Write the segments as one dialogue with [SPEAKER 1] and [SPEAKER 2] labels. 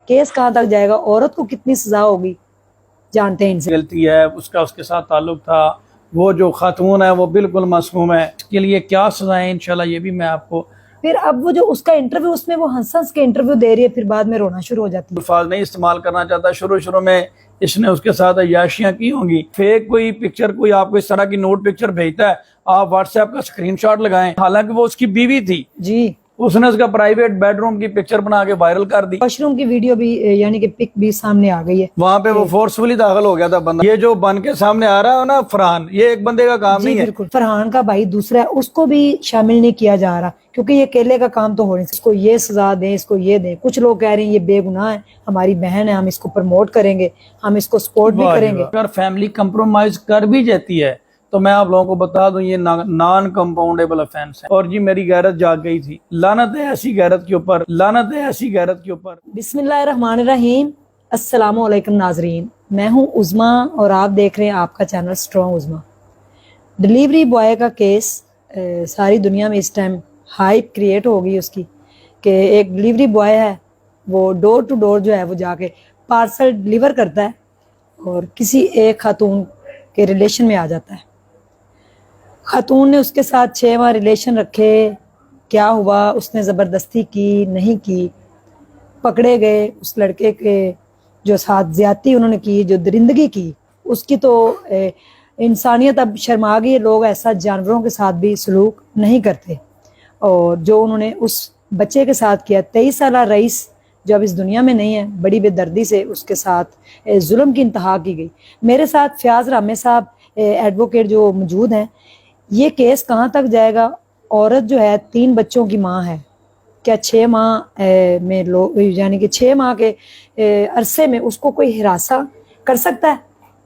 [SPEAKER 1] Case कहाँ तक जाएगा, औरत को कितनी सजा होगी, जानते हैं इनसे।
[SPEAKER 2] गलती है उसका उसके साथ ताल्लुक था, वो जो खातून है वो बिल्कुल मासूम है, इसके लिए क्या सजाएं इंशाल्लाह ये भी मैं आपको।
[SPEAKER 1] फिर अब वो जो उसका इंटरव्यू, उसमें वो हंस हंस के इंटरव्यू दे रही है, फिर बाद में रोना शुरू हो जाती है।
[SPEAKER 2] अल्फाज नहीं इस्तेमाल करना चाहता, शुरू में इसने उसके साथ अय्याशियां की होंगी। फेक कोई पिक्चर, कोई आपको इस तरह की नोट पिक्चर भेजता है, आप व्हाट्सएप का स्क्रीनशॉट लगाएं, हालांकि वो उसकी बीवी थी
[SPEAKER 1] जी,
[SPEAKER 2] उसने उसका प्राइवेट बेडरूम की पिक्चर बना के वायरल कर दी।
[SPEAKER 1] वॉशरूम की वीडियो भी यानी कि पिक भी सामने आ गई है।
[SPEAKER 2] वहां पे वो फोर्सफुली दाखिल हो गया था बंदा। ये जो बन के सामने आ रहा है ना फरहान, ये एक बंदे का काम
[SPEAKER 1] जी
[SPEAKER 2] नहीं है।
[SPEAKER 1] बिल्कुल, फरहान का भाई दूसरा है, उसको भी शामिल नहीं किया जा रहा, क्योंकि ये अकेले का काम तो हो नहीं। इसको ये सजा दें, इसको ये दें। कुछ लोग कह रहे हैं ये बेगुनाह है, हमारी बहन है, हम इसको प्रमोट करेंगे, हम इसको सपोर्ट भी करेंगे।
[SPEAKER 2] अगर फैमिली कंप्रोमाइज कर भी जाती है तो मैं आप लोगों को बता दूं ये नॉन कंपाउंडेबल ऑफेंस है। और जी मेरी गैरत जाग गई थी, लानत है ऐसी गैरत के ऊपर, लानत है ऐसी गैरत के ऊपर।
[SPEAKER 1] बिस्मिल्लाहिर्रहमानिर्रहीम, अस्सलाम वालेकुम नाजरीन, मैं हूं उज़मा और आप देख रहे हैं आपका चैनल स्ट्रॉन्ग उज़मा। डिलीवरी बॉय का केस सारी दुनिया में इस टाइम हाइप क्रिएट हो गई उसकी, कि एक डिलीवरी बॉय है, वो डोर टू डोर जो है वो जाके पार्सल डिलीवर करता है और किसी एक खातून के रिलेशन में आ जाता है। खातून ने उसके साथ 6 माह रिलेशन रखे, क्या हुआ, उसने ज़बरदस्ती की नहीं की, पकड़े गए। उस लड़के के जो साथ ज्यादती उन्होंने की, जो दरिंदगी की, उसकी तो इंसानियत अब शर्मा गई। लोग ऐसा जानवरों के साथ भी सलूक नहीं करते। और जो उन्होंने उस बच्चे के साथ किया, 23 साल रईस जो अब इस दुनिया में नहीं है, बड़ी बेदर्दी से उसके साथ जुल्म की इंतहा की गई। मेरे साथ फयाज रामे साहब एडवोकेट जो मौजूद हैं। ये केस कहाँ तक जाएगा? औरत जो है 3 बच्चों की माँ है, क्या 6 माह में लोग, यानी कि 6 माह के अरसे में उसको कोई हिरासा कर सकता है?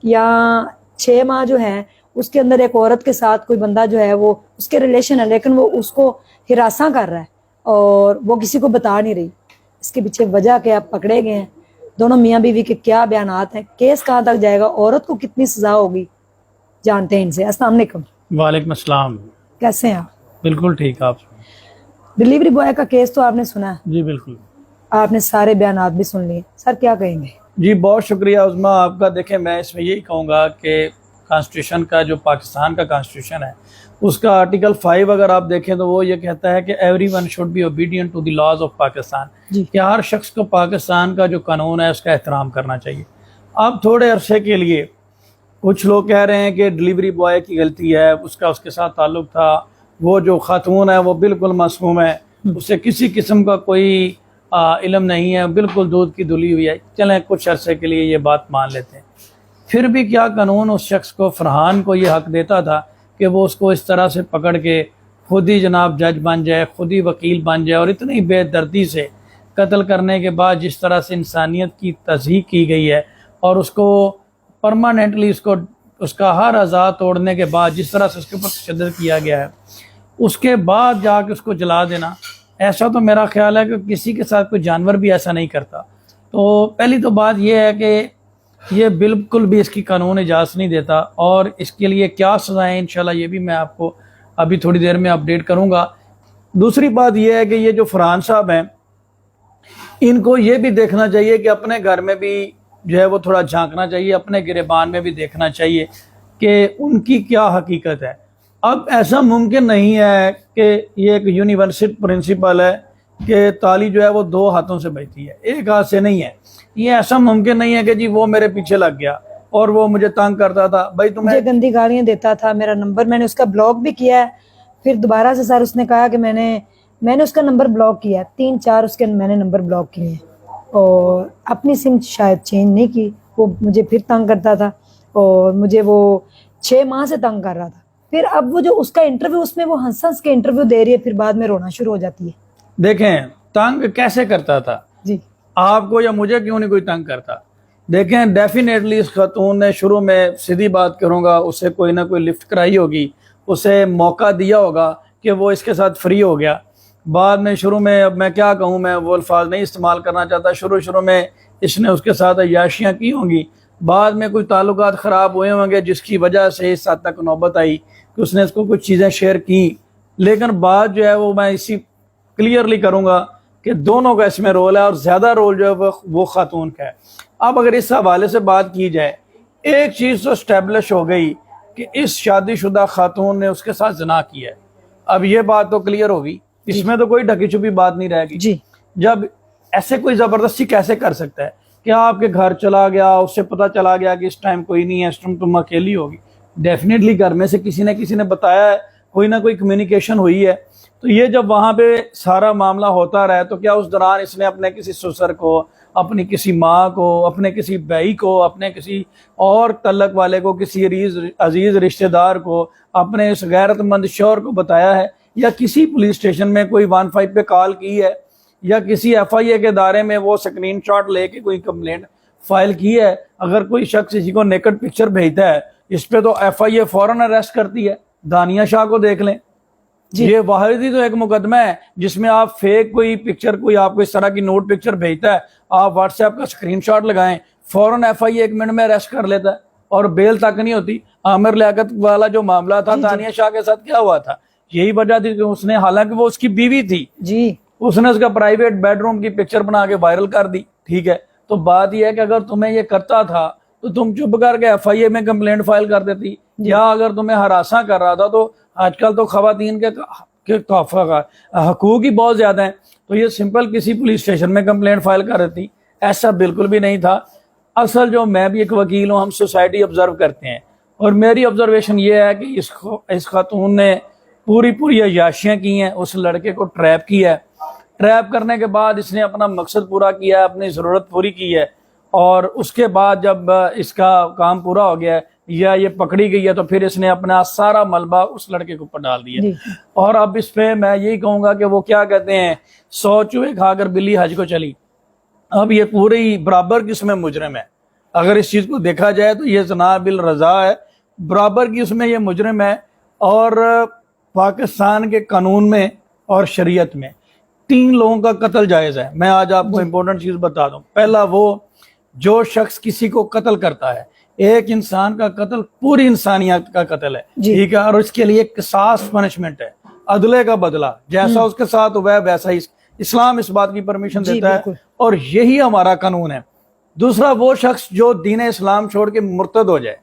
[SPEAKER 1] या 6 माह जो है उसके अंदर एक औरत के साथ कोई बंदा जो है वो उसके रिलेशन है, लेकिन वो उसको हिरासा कर रहा है और वो किसी को बता नहीं रही। इसके पीछे वजह क्या? पकड़े गए हैं दोनों मियाँ बीवी के, क्या बयानात हैं, केस कहाँ तक जाएगा, औरत को कितनी सजा होगी, जानते हैं इनसे। अस्सलाम वालेकुम।
[SPEAKER 2] वालेकुम अस्सलाम।
[SPEAKER 1] कैसे हैं आप?
[SPEAKER 2] बिल्कुल ठीक। आप
[SPEAKER 1] डिलीवरी बॉय का केस तो आपने सुना है?
[SPEAKER 2] जी बिल्कुल,
[SPEAKER 1] आपने सारे बयानात भी सुन लिए, सर क्या कहेंगे?
[SPEAKER 2] जी बहुत शुक्रिया उज़मा आपका। देखें मैं इसमें यही कहूँगा कि कॉन्स्टिट्यूशन का जो पाकिस्तान का कॉन्स्टिट्यूशन है उसका आर्टिकल 5 अगर आप देखें तो वो ये कहता है कि everyone should be obedient to the laws of Pakistan, कि हर शख्स को पाकिस्तान का जो कानून है उसका एहतराम करना चाहिए। अब थोड़े अरसे के लिए कुछ लोग कह रहे हैं कि डिलीवरी बॉय की गलती है, उसका उसके साथ ताल्लुक था, वो जो खातून है वो बिल्कुल मासूम है, उसे किसी किस्म का कोई इल्म नहीं है, बिल्कुल दूध की धुली हुई है। चलें कुछ अरसे के लिए ये बात मान लेते हैं। फिर भी क्या कानून उस शख्स को, फरहान को, ये हक देता था कि वो उसको इस तरह से पकड़ के खुद ही जनाब जज बन जाए, खुद ही वकील बन जाए, और इतनी बेदर्दी से कत्ल करने के बाद जिस तरह से इंसानियत की तज़हीक की गई है और उसको परमानेंटली उसका हर अज़ा तोड़ने के बाद जिस तरह से उसके ऊपर तशद्दुद किया गया है, उसके बाद जाके उसको जला देना, ऐसा तो मेरा ख्याल है कि किसी के साथ कोई जानवर भी ऐसा नहीं करता। तो पहली तो बात यह है कि ये बिल्कुल भी इसकी कानून इजाज़त नहीं देता, और इसके लिए क्या सज़ाएं इंशाल्लाह ये भी मैं आपको अभी थोड़ी देर में अपडेट करूँगा। दूसरी बात यह है कि ये जो फरहान साहब हैं, इनको ये भी देखना चाहिए कि अपने घर में भी जो है वो थोड़ा झांकना चाहिए, अपने गिरेबान में भी देखना चाहिए कि उनकी क्या हकीकत है। अब ऐसा मुमकिन नहीं है कि ये एक यूनिवर्सल प्रिंसिपल है कि ताली जो है वो 2 हाथों से बजती है, एक हाथ से नहीं है। ये ऐसा मुमकिन नहीं है कि जी वो मेरे पीछे लग गया और वो मुझे तंग करता था, भाई तुम्हें
[SPEAKER 1] मुझे गंदी गालियां देता था, मेरा नंबर, मैंने उसका ब्लॉक भी किया है। फिर दोबारा से सर उसने कहा कि मैंने उसका नंबर ब्लॉक किया, 3-4 उसके मैंने नंबर ब्लॉक किए हैं, और अपनी सिम शायद चेंज नहीं की। वो मुझे फिर तंग करता था और मुझे वो 6 माह से तंग कर रहा था। फिर अब वो जो उसका इंटरव्यू, उसमें वो हंस हंस के इंटरव्यू दे रही है, फिर बाद में रोना शुरू हो जाती है।
[SPEAKER 2] देखें तंग कैसे करता था
[SPEAKER 1] जी,
[SPEAKER 2] आपको या मुझे क्यों नहीं कोई तंग करता। देखें डेफिनेटली इस खातून ने शुरू में, सीधी बात करूँगा, उसे कोई ना कोई लिफ्ट कराई होगी, उसे मौका दिया होगा कि वो इसके साथ फ्री हो गया। बाद में शुरू में, अब मैं क्या कहूँ, मैं वो अल्फाज नहीं इस्तेमाल करना चाहता, शुरू में इसने उसके साथ अय्याशियाँ की होंगी, बाद में कोई ताल्लुकात ख़राब हुए होंगे जिसकी वजह से इस हद तक नौबत आई कि उसने इसको कुछ चीज़ें शेयर की। लेकिन बात जो है वो मैं इसी क्लियरली करूँगा کہ دونوں کا اس میں رول ہے اور زیادہ رول جو ہے وہ خاتون کا ہے۔ اب اگر اس حوالے سے بات کی جائے، ایک چیز تو اسٹیبلش ہو گئی کہ اس شادی شدہ خاتون نے اس کے ساتھ زنا کیا ہے، اب یہ بات تو کلیئر ہوگی، اس میں تو کوئی ڈھکی چھپی بات نہیں رہے گی۔
[SPEAKER 1] جی
[SPEAKER 2] جب ایسے کوئی زبردستی کیسے کر سکتا ہے کہ آپ کے گھر چلا گیا، اس سے پتہ چلا گیا کہ اس ٹائم کوئی نہیں ہے، اس ٹائم تم اکیلی ہوگی، ڈیفینیٹلی گھر میں سے کسی نے بتایا ہے، کوئی نہ کوئی کمیونیکیشن ہوئی ہے۔ تو یہ جب وہاں پہ سارا معاملہ ہوتا رہا تو کیا اس دوران اس نے اپنے کسی سسر کو، اپنی کسی ماں کو، اپنے کسی بھائی کو، اپنے کسی اور تعلق والے کو، کسی عزیز رشتہ دار کو، اپنے اس غیرت مند شوہر کو بتایا ہے، یا کسی پولیس اسٹیشن میں کوئی 15 پہ کال کی ہے، یا کسی ایف آئی اے کے ادارے میں وہ سکرین شاٹ لے کے کوئی کمپلینٹ فائل کی ہے؟ اگر کوئی شخص کسی کو نیکڈ پکچر بھیجتا ہے اس پہ تو ایف آئی اے فوراً اریسٹ کرتی ہے۔ دانیہ شاہ کو دیکھ لیں، یہ واحد ہی تو ایک مقدمہ ہے جس میں آپ فیک کوئی پکچر، کوئی آپ کو اس طرح کی نوٹ پکچر بھیجتا ہے، آپ واٹس ایپ کا سکرین شاٹ لگائیں، فوراً ایف آئی اے 1 منٹ میں اریسٹ کر لیتا ہے اور بیل تک نہیں ہوتی۔ عامر لیاقت والا جو معاملہ تھا دانیہ شاہ کے ساتھ کیا ہوا تھا؟ یہی وجہ تھی کہ اس نے، حالانکہ وہ اس کی بیوی تھی،
[SPEAKER 1] جی
[SPEAKER 2] اس نے اس کا پرائیویٹ بیڈ روم کی پکچر بنا کے وائرل کر دی، ٹھیک ہے؟ تو بات یہ ہے کہ اگر تمہیں یہ کرتا تھا تو تم چپ کر کے ایف آئی اے میں کمپلینٹ فائل کر دیتی، یا اگر تمہیں ہراساں کر رہا تھا تو آج کل تو خواتین کے حقوق ہی بہت زیادہ ہیں، تو یہ سمپل کسی پولیس اسٹیشن میں کمپلینٹ فائل کر دیتی۔ ایسا بالکل بھی نہیں تھا۔ اصل جو، میں بھی ایک وکیل ہوں، ہم سوسائٹی آبزرو کرتے ہیں، اور میری آبزرویشن یہ ہے کہ اس خاتون نے پوری عیاشیاں کی ہیں، اس لڑکے کو ٹریپ کیا ہے، ٹریپ کرنے کے بعد اس نے اپنا مقصد پورا کیا ہے، اپنی ضرورت پوری کی ہے، اور اس کے بعد جب اس کا کام پورا ہو گیا ہے یا یہ پکڑی گئی ہے تو پھر اس نے اپنا سارا ملبہ اس لڑکے کے اوپر ڈال دیا۔ اور اب اس پہ میں یہی کہوں گا کہ وہ کیا کہتے ہیں، 100 چوہے کھا کر بلی حج کو چلی۔ اب یہ پوری برابر کی اس میں مجرم ہے، اگر اس چیز کو دیکھا جائے تو یہ زنا بالرضا ہے، برابر کی اس میں یہ مجرم ہے۔ اور پاکستان کے قانون میں اور شریعت میں 3 لوگوں کا قتل جائز ہے۔ میں آج آپ کو امپورٹنٹ چیز بتا دوں۔ پہلا، وہ جو شخص کسی کو قتل کرتا ہے، ایک انسان کا قتل پوری انسانیت کا قتل ہے، ٹھیک ہے، اور اس کے لیے قصاص پنشمنٹ ہے، عدلے کا بدلہ، جیسا اس کے ساتھ ہوا ہے ویسا ہی اسلام اس بات کی پرمیشن دیتا ہے، اور یہی ہمارا قانون ہے۔ دوسرا، وہ شخص جو دین اسلام چھوڑ کے مرتد ہو جائے،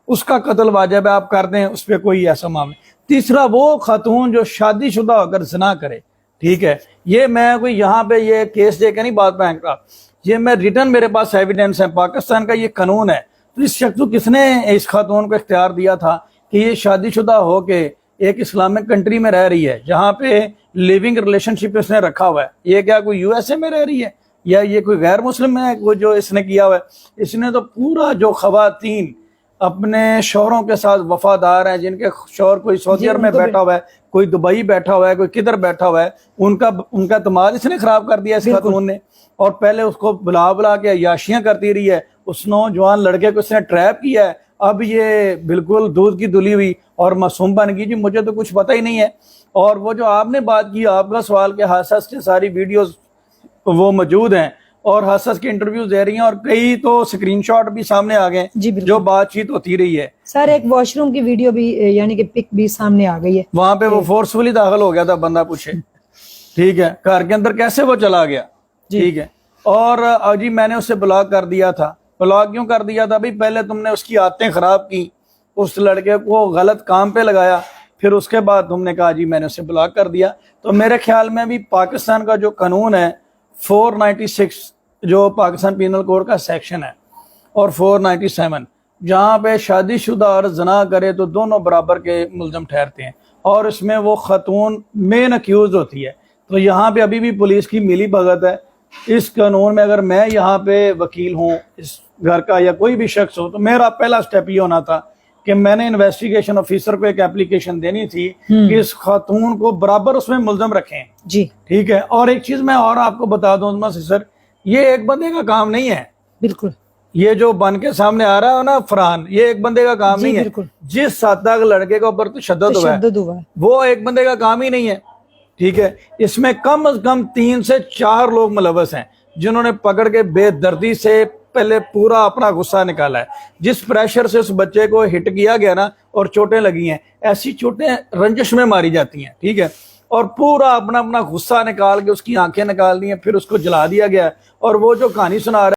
[SPEAKER 2] اس کا قتل واجب ہے، آپ کر دیں، اس پہ کوئی ایسا معاملہ۔ تیسرا، وہ خاتون جو شادی شدہ ہو کر زنا کرے، ٹھیک ہے، یہ میں کوئی یہاں پہ یہ کیس دے کے نہیں بات پہنچ رہا، یہ میں ریٹن میرے پاس ایویڈنس ہے، پاکستان کا یہ قانون ہے۔ تو اس شخص کو کس نے اس خاتون کو اختیار دیا تھا کہ یہ شادی شدہ ہو کے ایک اسلامک کنٹری میں رہ رہی ہے جہاں پہ لیونگ ریلیشن شپ اس نے رکھا ہوا ہے؟ یہ کیا کوئی یو ایس اے میں رہ رہی ہے یا یہ کوئی غیر مسلم ہے وہ جو اس نے کیا ہوا ہے؟ اس نے تو پورا، جو خواتین اپنے شوہروں کے ساتھ وفادار ہیں، جن کے شوہر کوئی سعودی عرب میں بیٹھا ہوا ہے، کوئی دبئی بیٹھا ہوا ہے، کوئی کدھر بیٹھا ہوا ہے، ان کا اعتماد اس نے خراب کر دیا اس خاتون نے، اور پہلے اس کو بلا کے عیاشیاں کرتی رہی ہے، اس نوجوان لڑکے کو اس نے ٹریپ کیا ہے، اب یہ بالکل دودھ کی دلی ہوئی اور معصوم بن گئی، جی مجھے تو کچھ پتہ ہی نہیں ہے۔ اور وہ جو آپ نے بات کی، آپ کا سوال کہ حسس کی ساری ویڈیوز وہ موجود ہیں اور حسس کی انٹرویوز دے رہی ہیں، اور کئی تو سکرین شاٹ بھی سامنے آ گئے جو بات چیت ہوتی رہی ہے۔
[SPEAKER 1] سر ایک واش روم کی ویڈیو بھی، یعنی کہ پک بھی سامنے آ گئی ہے،
[SPEAKER 2] وہاں پہ وہ فورسفلی داخل ہو گیا تھا، بندہ پوچھے، ٹھیک ہے، گھر کے اندر کیسے وہ چلا گیا، ٹھیک ہے۔ اور جی میں نے اسے بلاک کر دیا تھا۔ بلاک کیوں کر دیا تھا؟ بھائی پہلے تم نے اس کی عادتیں خراب کی، اس لڑکے کو غلط کام پہ لگایا، پھر اس کے بعد تم نے کہا جی میں نے اسے بلاک کر دیا۔ تو میرے خیال میں بھی پاکستان کا جو قانون ہے 496 جو پاکستان پینل کوڈ کا سیکشن ہے، اور 497 جہاں پہ شادی شدہ اور زنا کرے تو دونوں برابر کے ملزم ٹھہرتے ہیں، اور اس میں وہ خاتون مین اکیوز ہوتی ہے۔ تو یہاں پہ ابھی بھی پولیس کی ملی بھگت ہے اس قانون میں۔ اگر میں یہاں پہ وکیل ہوں اس گھر کا یا کوئی بھی شخص ہو، تو میرا پہلا سٹیپ یہ ہونا تھا کہ میں نے انویسٹیگیشن آفیسر کو ایک اپلیکیشن دینی تھی کہ اس خاتون کو برابر اس میں ملزم رکھیں،
[SPEAKER 1] جی
[SPEAKER 2] ٹھیک ہے۔ اور ایک چیز میں اور آپ کو بتا دوں سر، یہ ایک بندے کا کام نہیں ہے،
[SPEAKER 1] بالکل،
[SPEAKER 2] یہ جو بن کے سامنے آ رہا ہے نا فرحان، یہ ایک بندے کا کام نہیں ہے۔ جس حد تک لڑکے کے اوپر تشدد ہوا ہے وہ ایک بندے کا کام ہی نہیں ہے، ٹھیک ہے۔ اس میں کم از کم 3 سے 4 لوگ ملوث ہیں جنہوں نے پکڑ کے بے دردی سے پہلے پورا اپنا غصہ نکالا ہے۔ جس پریشر سے اس بچے کو ہٹ کیا گیا نا اور چوٹیں لگی ہیں، ایسی چوٹیں رنجش میں ماری جاتی ہیں، ٹھیک ہے۔ اور پورا اپنا اپنا غصہ نکال کے اس کی آنکھیں نکال دی ہیں، پھر اس کو جلا دیا گیا ہے، اور وہ جو کہانی سنا رہا ہے